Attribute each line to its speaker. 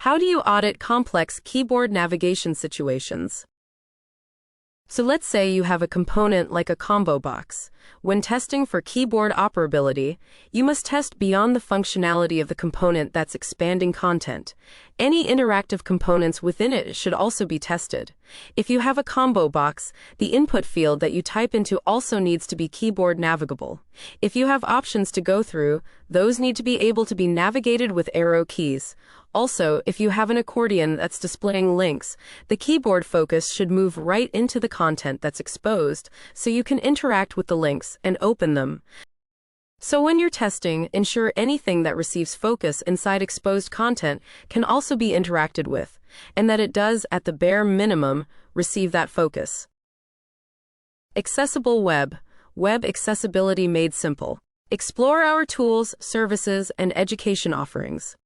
Speaker 1: How do you audit complex keyboard navigation situations? So let's say you have a component like a combo box. When testing for keyboard operability, you must test beyond the functionality of the component that's expanding content. Any interactive components within it should also be tested. If you have a combo box, the input field that you type into also needs to be keyboard navigable. If you have options to go through, those need to be able to be navigated with arrow keys. Also, if you have an accordion that's displaying links, the keyboard focus should move right into the content that's exposed so you can interact with the links and open them. So when you're testing, ensure anything that receives focus inside exposed content can also be interacted with, and that it does, at the bare minimum, receive that focus. Accessible web. Web accessibility made simple. Explore our tools, services, and education offerings.